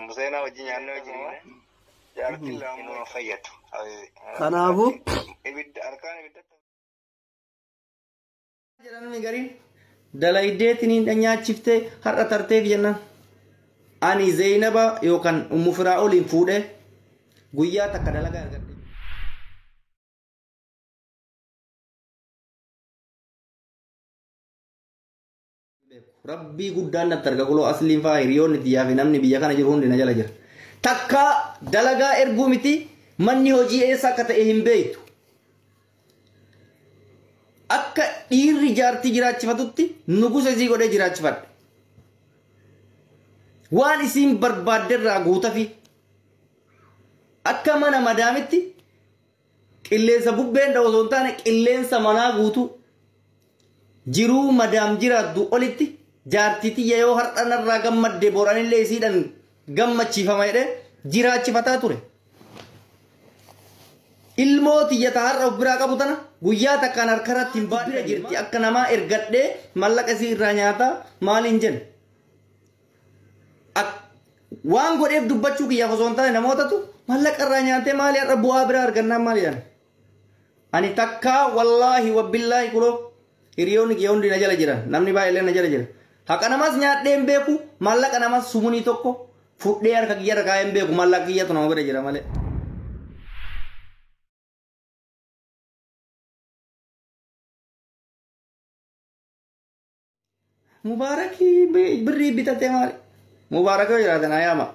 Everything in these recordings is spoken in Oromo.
Museenaa wajjin nyaannoo jirine. Jaartii laamuu fayyadu. Kanaafuu Ibidda harkaan ibidda. Jedhamni gariin dalaydeetiniin dhanyaachiftee har'a tarteef jennaan. Ani Zaynaba yookaan Ummu Firaa'oliin fuudhee guyyaa takka dalagaa argadhe. Rabbii guddaan natti arga kuloo asliin fa'aa hiriyoonni xiyyaa fi namni biyya kana jiru hundi na jala jira. Takka dalagaa erguu miti manni hojii eessa akka ta'e hin beektu. Akka dhiirri jaartii jiraachifatutti nugusa isii godhee jiraachifadhe. Waan isiin barbaadderraa guutafi akka mana madaamitti qilleensa bubbeen dha osoo hin taane qilleensa manaa guutu jiruu madaam jiraattu olitti jaartiitti yoo har'anarraa gammadde boranillee isiidhaan gammachiifama jedhee jiraachifataa ture. Ilmoo tiyyata har'a of biraa qabu tana guyyaa takkaan harkarratti hin baadhee jirti akka namaa ergadhee mallaqa isii irraa nyaataa maaliin jenna. Waan godheef dubbachuu kiyyaaf osoo hin taane namootatu mallaqa irraa nyaatee maali har'a bu'aa biraa argannaan maali jedhan. Ani takkaa wallaahi wabbillaahi kuloo hiriyoonni kiyya hundi na jala jiran namni baay'ee na jala jira. Haqa namas nyaadhee hin beeku mallaqa namas sumunii tokko fudhee harka kiyya irra kaa'ee hin beeku mallaqa kiyyatu nama bira jira malee. Mubaarakii birrii bitatee maali? Mubaarakoo jiraatan ayaama.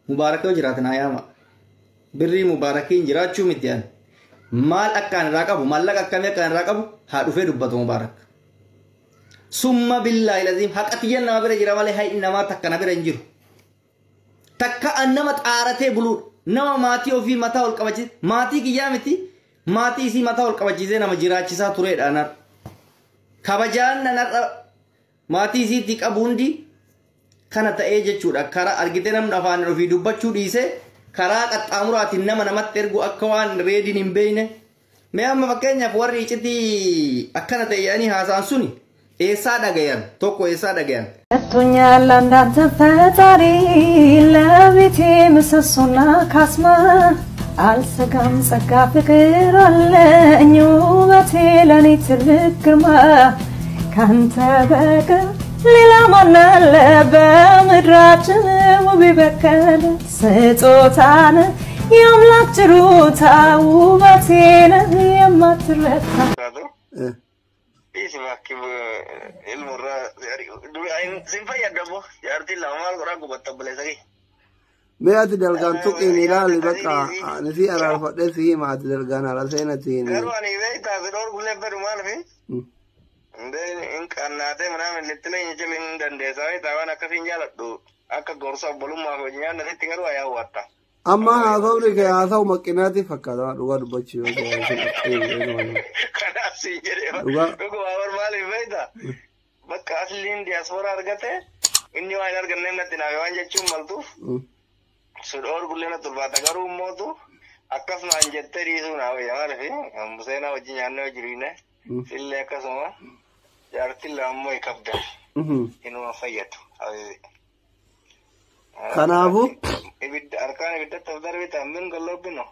Mubaarakoo jiraatan ayaama. Birrii mubaarakiin jiraachuu miti yaani. Maal akkaan irraa qabu mallaqa akkamii akkaan irraa qabu haa dhufee dubbatu mubaarak. Summa billaahi laziim haqa xiyyan nama bira jira malee hayi namaa takka na bira hin jiru. Takka an nama xaaratee buluudha. Nama maatii ofii mataa ol qabachiise maatii kiyyaa miti maatii isii mataa ol qabachiisee nama jiraachisaa tureedha anar. Kabajaan nanarra maatii isiitti qabu hundi kana ta'ee jechuudha. Karaa argitee namni afaan ofii dubbachuu dhiisee karaa qaxxaamuraatiin nama namatti ergu akka waan reediin hin beekne. Mee amma fakkeenyaaf warri iccitii akkana ta'anii haasaan suni eessaa dhagayan tokko eessaa dhagayan. Addunyaa laandaan ፈጣሪ ለቤቴ ምሰሶና ካስማ አልሰጋም ጸጋ ፍቅር አለኝ ውበቴ ለኔ ትልቅ ግርማ ካንተ በቀር ሌላ ማን አለ በምድራችን ውብ በቀለ ስጦታን የአምላክ ችሮታ ውበቴን የማትረታ Isi bakki ilmurra sinfa yaddabo jaartii lamaal qoraa gubatta buleesagi. Mee ati dalgaan tuqiin ilaali bakka nisi araarfadhee si hima ati dalgaan ala seenatiin. Garuu ani beektaa si dhoorgullee fedhu maalifi? In qannaatee manaa littila hin jilin dandeessaa taawwan akkasiin jaaladhu akka gorsa obbolummaa hojii nyaanna sitti garuu ayaa hawwatta. Amma haasawni kee haasa'u maqqinaatiif fakkaata dhugaa dubbachuu yoo kanaaf si jedhee dhuguma maaliif beektaa bakka asliin diyaaspoora argate inni waan hin arganneef natti naafe waan jechuun maltuuf si dhoorgullee natti ulfaata garuu immootu akkasumaan jettee dhiisuu naa wayya maaliif Museenaa wajjin nyaannoo jiriine sillee akkasuma jaartiin laammoo qabda inuma fayyadu. Kanaafuu ibidda harkaan ibiddatti of darbitan min gollobbino.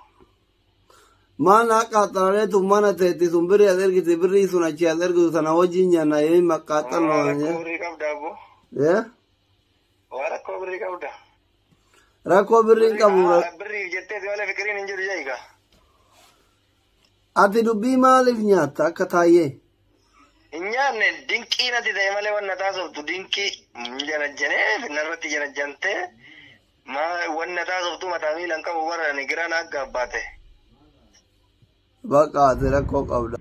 Maal qaxxaareetu mana ta'etti sun birrii as ergite birrii sun achi as ergitu sana wajjin nyaanna yoo maqaaxxannoo. Rakkoo birrii qabda abbo. Waa rakkoo birrii qabda. Rakkoo birrii qabu. Birrii jetteeti malee fikiriin hin jiru jeeqa. Ati dubbii maaliif nyaatta akka taayyee? Hin nyaanne dinqii natti ta'e malee wanna taasiftu dinqii janajjanee narratti janajjantee wanna taasiftu mataa miilan qabu warra ni giraan akka abbaate. Bakka ati rakkoo qabda.